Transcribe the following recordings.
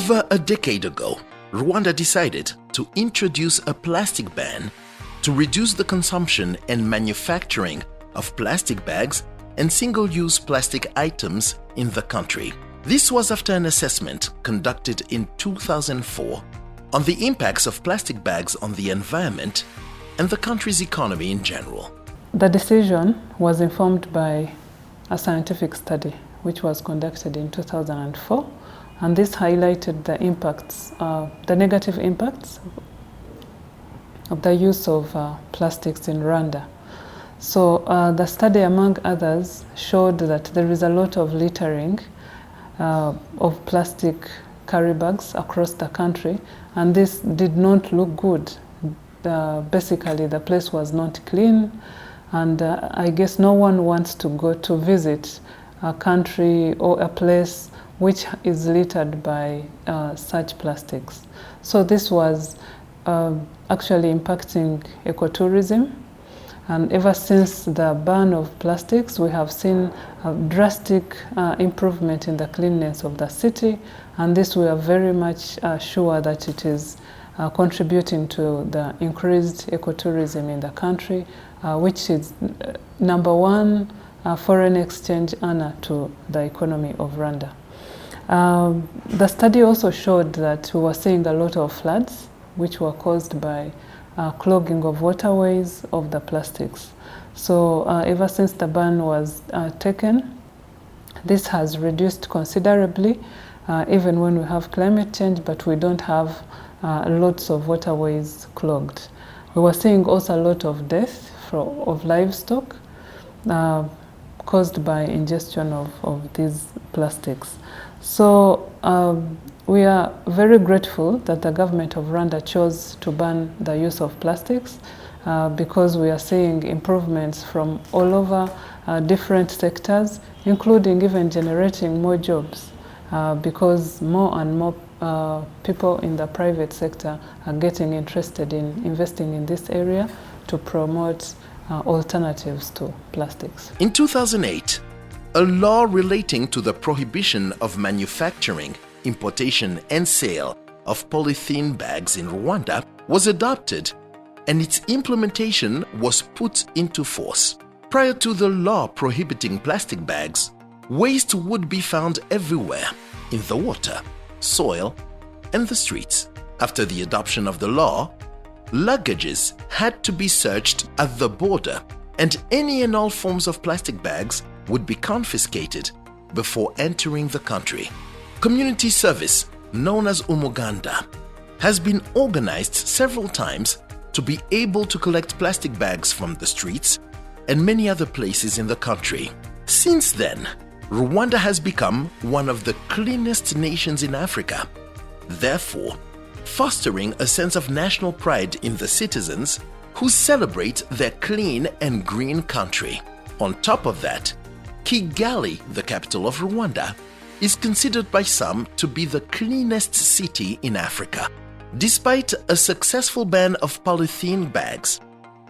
Over a decade ago, Rwanda decided to introduce a plastic ban to reduce the consumption and manufacturing of plastic bags and single-use plastic items in the country. This was after an assessment conducted in 2004 on the impacts of plastic bags on the environment and the country's economy in general. The decision was informed by a scientific study which was conducted in 2004, and this highlighted the impacts, the negative impacts of the use of plastics in Rwanda. So the study, among others, showed that there is a lot of littering of plastic carry bags across the country, and this did not look good. Basically, the place was not clean, and I guess no one wants to go to visit a country or a place which is littered by such plastics. So this was actually impacting ecotourism. And ever since the ban of plastics, we have seen a drastic improvement in the cleanliness of the city, and this we are very much sure that it is contributing to the increased ecotourism in the country, which is number one foreign exchange earner to the economy of Rwanda. The study also showed that we were seeing a lot of floods, which were caused by clogging of waterways of the plastics. So ever since the ban was taken, this has reduced considerably, even when we have climate change, but we don't have lots of waterways clogged. We were seeing also a lot of death of livestock caused by ingestion of these plastics. So we are very grateful that the government of Rwanda chose to ban the use of plastics because we are seeing improvements from all over different sectors, including even generating more jobs because more and more people in the private sector are getting interested in investing in this area to promote alternatives to plastics. In 2008, a law relating to the prohibition of manufacturing, importation and sale of polythene bags in Rwanda was adopted, and its implementation was put into force. Prior to the law prohibiting plastic bags, waste would be found everywhere, in the water, soil, and the streets. After the adoption of the law, luggages had to be searched at the border, and any and all forms of plastic bags would be confiscated before entering the country. Community service, known as Umuganda, has been organized several times to be able to collect plastic bags from the streets and many other places in the country. Since then, Rwanda has become one of the cleanest nations in Africa, therefore fostering a sense of national pride in the citizens who celebrate their clean and green country. On top of that, Kigali, the capital of Rwanda, is considered by some to be the cleanest city in Africa. Despite a successful ban of polythene bags,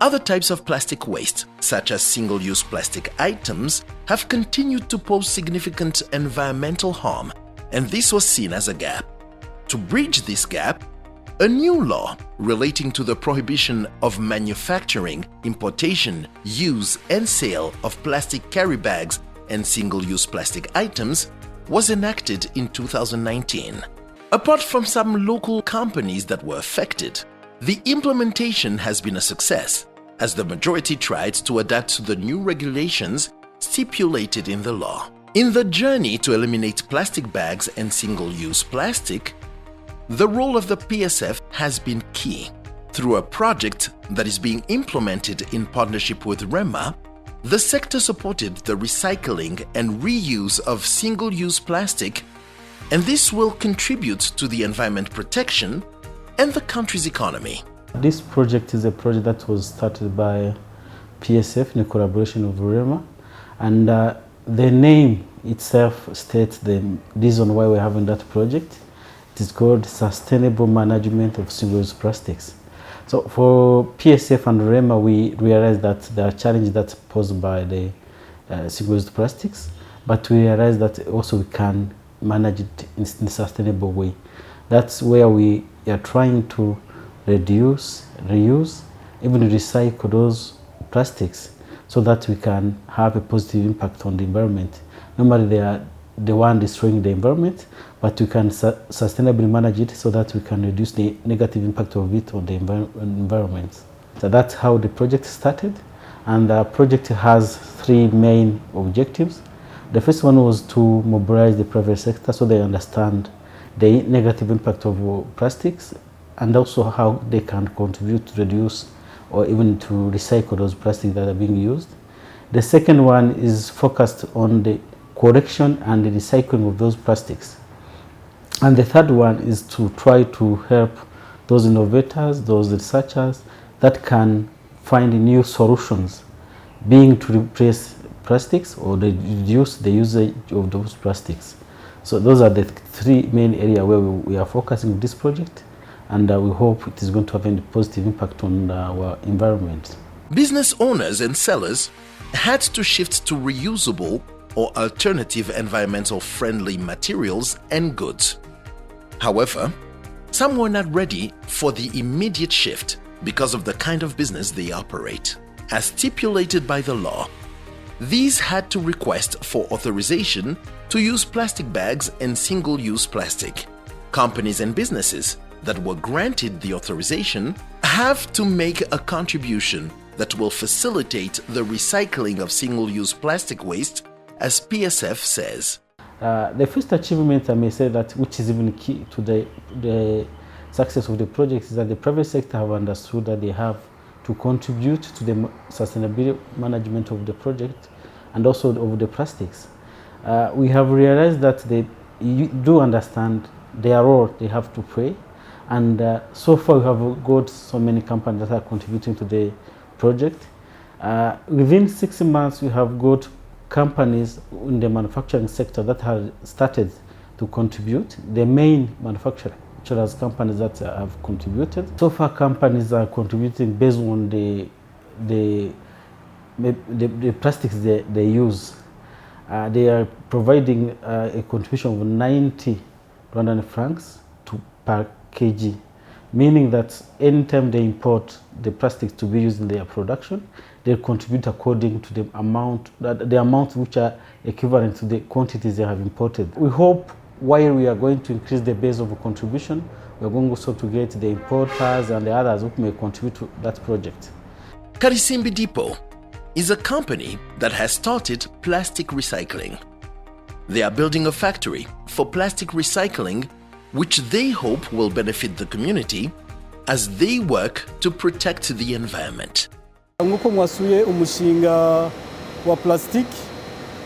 other types of plastic waste, such as single-use plastic items, have continued to pose significant environmental harm, and this was seen as a gap. To bridge this gap, a new law relating to the prohibition of manufacturing, importation, use, and sale of plastic carry bags and single-use plastic items was enacted in 2019. Apart from some local companies that were affected, the implementation has been a success, as the majority tried to adapt to the new regulations stipulated in the law. In the journey to eliminate plastic bags and single-use plastic, the role of the PSF has been key. Through a project that is being implemented in partnership with REMA, the sector supported the recycling and reuse of single-use plastic, and this will contribute to the environment protection and the country's economy. This project is a project that was started by PSF in a collaboration with REMA, and the name itself states the reason why we're having that project. It is called Sustainable Management of Single-Use Plastics. So for PSF and REMA, we realized that there are challenges that's posed by the single-use plastics, but we realized that also we can manage it in a sustainable way. That's where we are trying to reduce, reuse, even recycle those plastics so that we can have a positive impact on the environment. Normally they are the one destroying the environment, but we can sustainably manage it so that we can reduce the negative impact of it on the environment. So that's how the project started, and the project has three main objectives. The first one was to mobilize the private sector so they understand the negative impact of plastics and also how they can contribute to reduce or even to recycle those plastics that are being used. The second one is focused on the collection and the recycling of those plastics. And the third one is to try to help those innovators, those researchers that can find new solutions, being to replace plastics or reduce the usage of those plastics. So those are the three main areas where we are focusing on this project, and we hope it is going to have a positive impact on our environment. Business owners and sellers had to shift to reusable or alternative environmental friendly materials and goods. However, some were not ready for the immediate shift because of the kind of business they operate. As stipulated by the law, these had to request for authorization to use plastic bags and single-use plastic. Companies and businesses that were granted the authorization have to make a contribution that will facilitate the recycling of single-use plastic waste, as PSF says. The first achievement, I may say, that which is even key to the success of the project, is that the private sector have understood that they have to contribute to the sustainability management of the project and also of the plastics. We have realized that they do understand their role they have to play, and so far we have got so many companies that are contributing to the project. Within 6 months we have got companies in the manufacturing sector that have started to contribute. The main manufacturers companies that have contributed. So far companies are contributing based on the plastics they use. They are providing a contribution of 90 Rwandan francs per kg, meaning that anytime they import the plastics to be used in their production, they contribute according to the amount which are equivalent to the quantities they have imported. We hope while we are going to increase the base of contribution, we are going also to get the importers and the others who may contribute to that project. Karisimbi Depot is a company that has started plastic recycling. They are building a factory for plastic recycling, which they hope will benefit the community as they work to protect the environment. Nk'uko mwasuye umushinga wa plastic,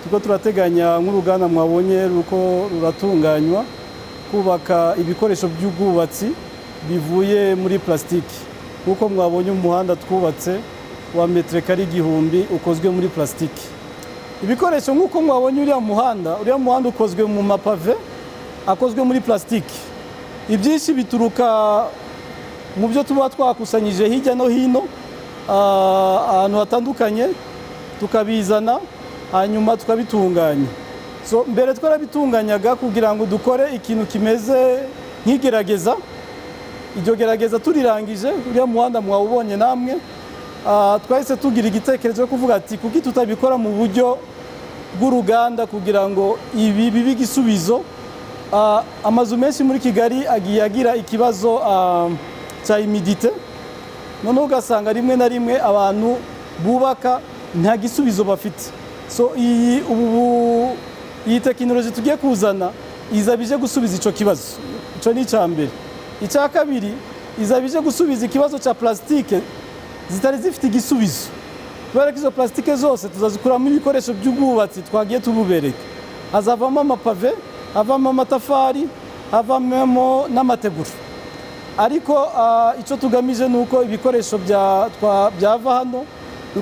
tuko turateganya nk'uruganda mwabonye ruko ruratunganywa kubaka ibikoresho by'ubwubatsi bivuye muri plastic. Nk'uko mwabonye umuhanda twubatse wa metre kari 1000 ukozwe muri plastic. Ibikoresho nk'uko mwabonye uriya muhanda ukozwe mu mapave akozwe muri plastic. Ibyinshi bituruka mu byo tuba twakusanyije hirya no hino ahantu hatandukanye, tukabizana hanyuma tukabitunganya. So mbere twarabitunganyaga kugira ngo dukore ikintu kimeze nk'igerageza. Iryo gerageza turirangije, uriya muhanda mwawubonye namwe, twahise tugira igitekerezo cyo kuvuga ati kuki tutabikora mu buryo bw'uruganda kugira ngo ibi bibe igisubizo. Amazu menshi muri Kigali agiye agira ikibazo cya humidité, noneho ugasanga rimwe na rimwe abantu bubaka nta gisubizo bafite. So iyi tekinoloji tugiye kuzana izabije gusubiza ico kibazo. Ico ni icambere. Icya kabiri izabije gusubiza ikibazo cya plastike zitari zifite igisubizo. Kubera ko izo plastike zose tuzazikuramo ibikoresho by'ubwubatsi twagiye tububereka. Hazavamo amapave, havamo amatafari, havamo n'amategura. Ariko icyo tugamije nuko ibikoresho byava hano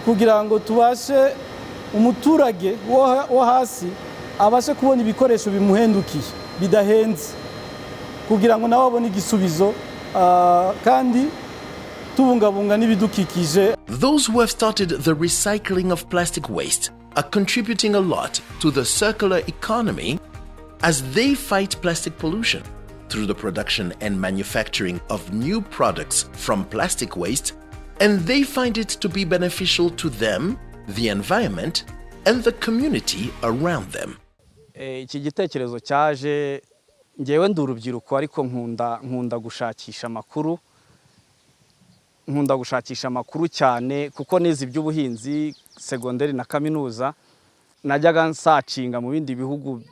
kugira ngo tubashe umuturage wo hasi abashe kubona ibikoresho bimuhendukiye bidahenze, kugira ngo nawe abone igisubizo kandi tubungabunga n'ibidukikije. Those who have started the recycling of plastic waste are contributing a lot to the circular economy as they fight plastic pollution. through the production and manufacturing of new products from plastic waste, and they find it to be beneficial to them, the environment, and the community around them. Iki gitekerezo cyaje ngewe ndi urubyiruko ariko nkunda gushakisha amakuru cyane kuko nize iby'ubuhinzi segonderi na kaminuza najyaga nsacinga mu bindi bihugu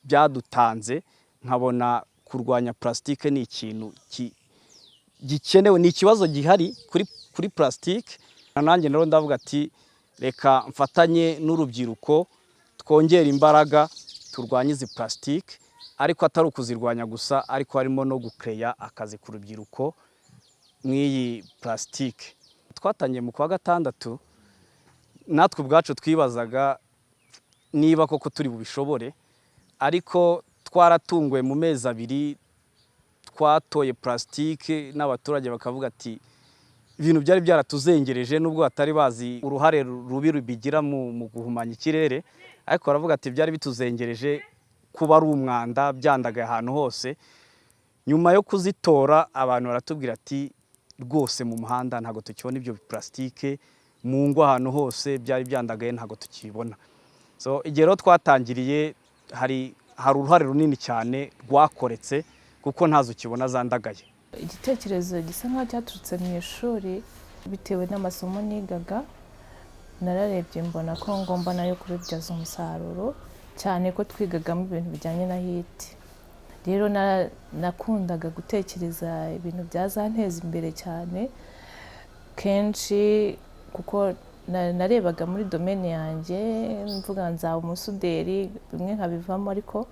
byadutanze nkabona kurwanya plastike ni ikintu gikenewe, ni ikibazo gihari kuri plastike. Nanjye rero ndavuga ati reka mfatanye n'urubyiruko twongera imbaraga turwanye izi plastike, ariko atari ukuzirwanya gusa, ariko harimo no gucreya akazi ku rubyiruko mw'iyi plastike. Twatangiye mu kwa gatandatu, natwe ubwacu twibazaga niba koko turi bubishobore, ariko twaratunguwe mu mezi abiri twatoye plastike n'abaturage bakavuga ati ibintu byari byaratuzengereje nubwo batari bazi uruhare rubi rubigira mu guhumanya ikirere, ariko baravuga ati byari bituzengereje kuba ari umwanda byandagaye ahantu hose. Nyuma yo kuzitora abantu baratubwira ati rwose mu muhanda ntago tukibona ibyo plastike, mu ngo ahantu hose byari byandagaye ntago tukibona. So igihe rero twatangiriye hari uruhare runini cyane rwakoretse kuko ntazo ukibona zandagaye. Igitekerezo gisa nkaho cyaturutse mu ishuri bitewe n'amasomo nigaga, nararebye mbona ko ngomba nayo kubibyaza umusaruro, cyane ko twigagamo ibintu bijyanye na hiti. Rero nakundaga gutekereza ibintu byazanteza imbere cyane kenshi, kuko narebaga muri domaine yanjye mvuga nzaba umusuderi bimwe nkabivamo, ariko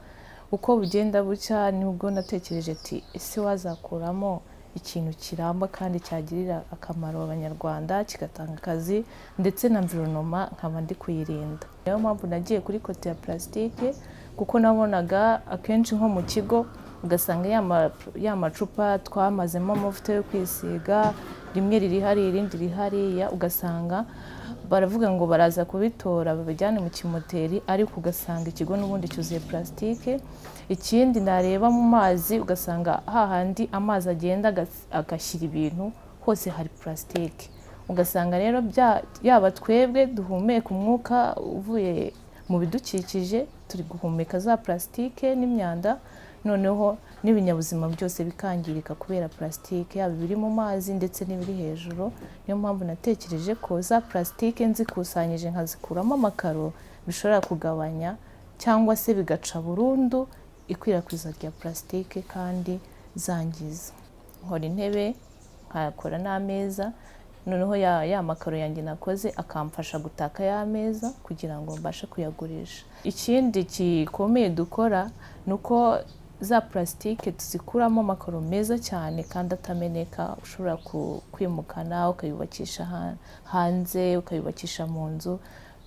uko bugenda bucya nibwo natekereje ati ese wazakuramo ikintu kiramba kandi cyagirira akamaro abanyarwanda, kigatanga akazi ndetse na environment nkaba ndi kuyirinda. Niyo mpamvu nagiye kuri kote ya plastike, kuko nabonaga akenshi nko mu kigo ugasanga ya macupa twamazemo amavuta yo kwisiga, rimwe riri hari irindi rihari, ugasanga baravuga ngo baraza kubitora babijyane mu kimoteri, ariko ugasanga ikigo n'ubundi cyuzuye plastike. Ikindi nareba mu mazi ugasanga hahandi amazi agenda agashyira ibintu hose hari plastike. Ugasanga rero yaba twebwe duhumeka umwuka uvuye mu bidukikije, turi guhumeka za plastike n'imyanda, noneho n'ibinyabuzima byose bikangirika kubera plastike, yaba biri mu mazi ndetse n'ibiri hejuru. Niyo mpamvu natekereje ko za plastike nzikusanyije nkazikuramo amakaro bishobora kugabanya cyangwa se bigaca burundu ikwirakwiza rya plastike kandi zangiza. Nkora intebe, nkakora n'ameza, noneho ya makaro yanjye nakoze akamfasha gutaka ya meza kugira ngo mbashe kuyagurisha. Ikindi gikomeye dukora nuko za plastike tuzikuramo amakaro meza cyane kandi atameneka, ushobora kwimukana ukayubakisha hanze, ukayubakisha mu nzu.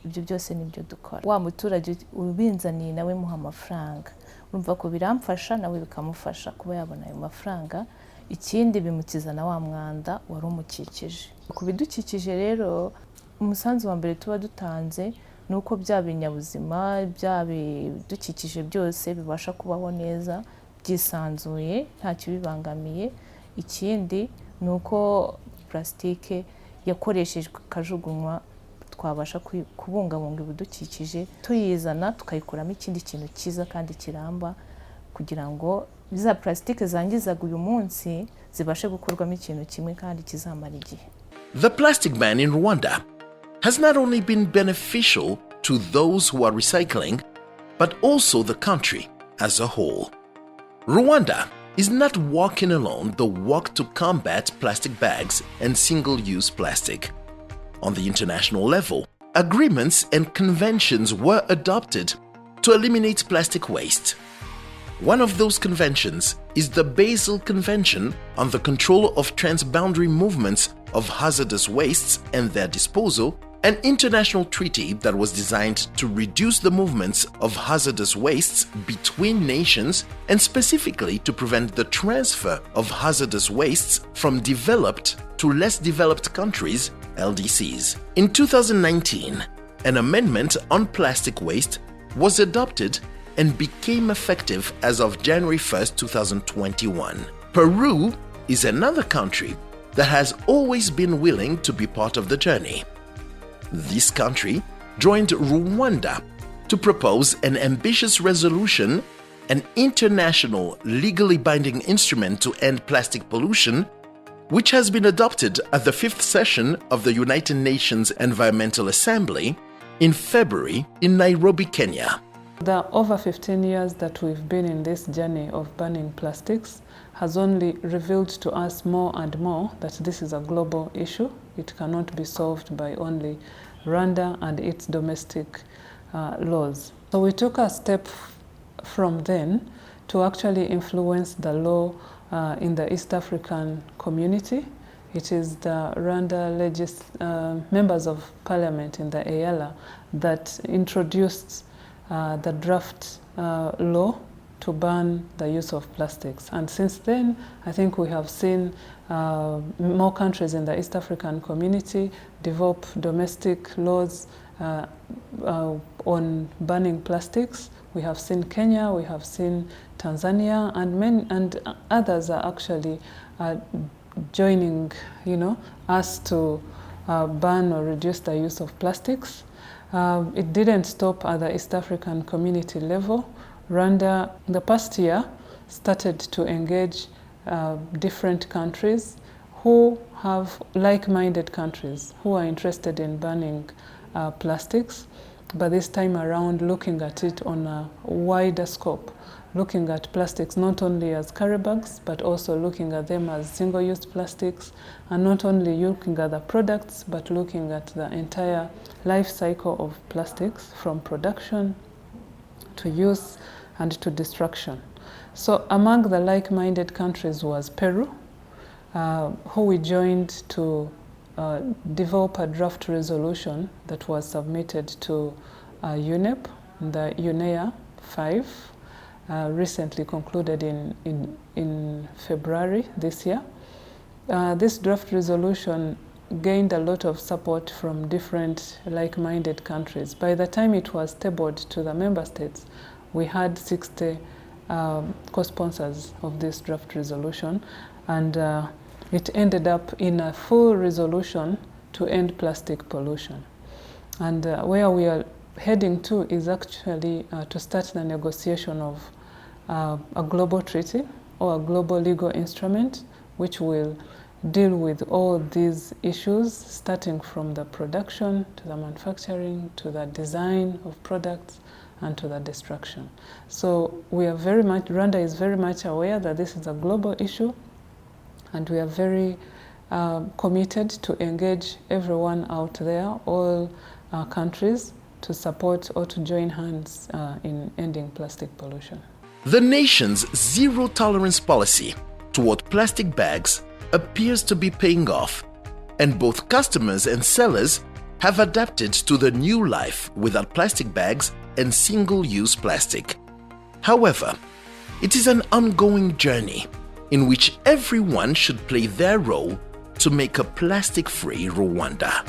Ibyo byose nibyo dukora. Wa muturage ubinzaniye nawe muha amafaranga, urumva ko biramfasha nawe bikamufasha kuba yabona ayo mafaranga. Ikindi bimukiza na wa mwanda wari umukikije. Ku bidukikije rero umusanzu wa mbere tuba dutanze nuko bya binyabuzima bya bidukikije byose bibasha kubaho neza byisanzuye nta kibibangamiye. Ikindi nuko plastike yakoreshejwe kajugunywa twabasha kubungabunga ibidukikije, tuyizana tukayikuramo ikindi kintu cyiza kandi kiramba, kugira ngo za plastike zangizaga uyu munsi zibashe gukorwamo ikintu kimwe kandi kizamara igihe. The plastic ban in Rwanda has not only been beneficial to those who are recycling, but also the country as a whole. Rwanda is not walking alone the walk to combat plastic bags and single-use plastic. On the international level, agreements and conventions were adopted to eliminate plastic waste. One of those conventions is the Basel Convention on the Control of Transboundary Movements of Hazardous Wastes and Their Disposal, an international treaty that was designed to reduce the movements of hazardous wastes between nations and specifically to prevent the transfer of hazardous wastes from developed to less developed countries, LDCs. In 2019, an amendment on plastic waste was adopted and became effective as of January 1st, 2021. Peru is another country that has always been willing to be part of the journey. This country joined Rwanda to propose an ambitious resolution, an international legally binding instrument to end plastic pollution, which has been adopted at the 5th session of the United Nations Environmental Assembly in February in Nairobi, Kenya. The over 15 years that we've been in this journey of banning plastics has only revealed to us more and more that this is a global issue. It cannot be solved by only Rwanda and its domestic laws. So we took a step from then to actually influence the law in the East African community. It is the Rwanda members of parliament in the EALA that introduced the draft law to ban the use of plastics. And since then, I think we have seen more countries in the East African community develop domestic laws on banning plastics. We have seen Kenya, we have seen Tanzania, and others are actually joining, us to ban or reduce the use of plastics. It didn't stop at the East African community level. Rwanda, in the past year, started to engage different countries who have like-minded countries who are interested in banning plastics, but this time around looking at it on a wider scope, looking at plastics not only as carry bags, but also looking at them as single-use plastics, and not only looking at the products, but looking at the entire life cycle of plastics from production to use and to destruction. So among the like-minded countries was Peru, who we joined to develop a draft resolution that was submitted to UNEP, the UNEA 5, recently concluded in February this year. This draft resolution gained a lot of support from different like-minded countries. By the time it was tabled to the member states, we had 60 co-sponsors of this draft resolution, and it ended up in a full resolution to end plastic pollution. And where we are heading to is actually to start the negotiation of a global treaty or a global legal instrument which will deal with all these issues, starting from the production to the manufacturing to the design of products and to the destruction. So we are Rwanda is very much aware that this is a global issue, and we are very committed to engage everyone out there, all countries, to support or to join hands in ending plastic pollution. The nation's zero-tolerance policy toward plastic bags appears to be paying off, and both customers and sellers have adapted to the new life without plastic bags and single-use plastic. However, it is an ongoing journey in which everyone should play their role to make a plastic-free Rwanda.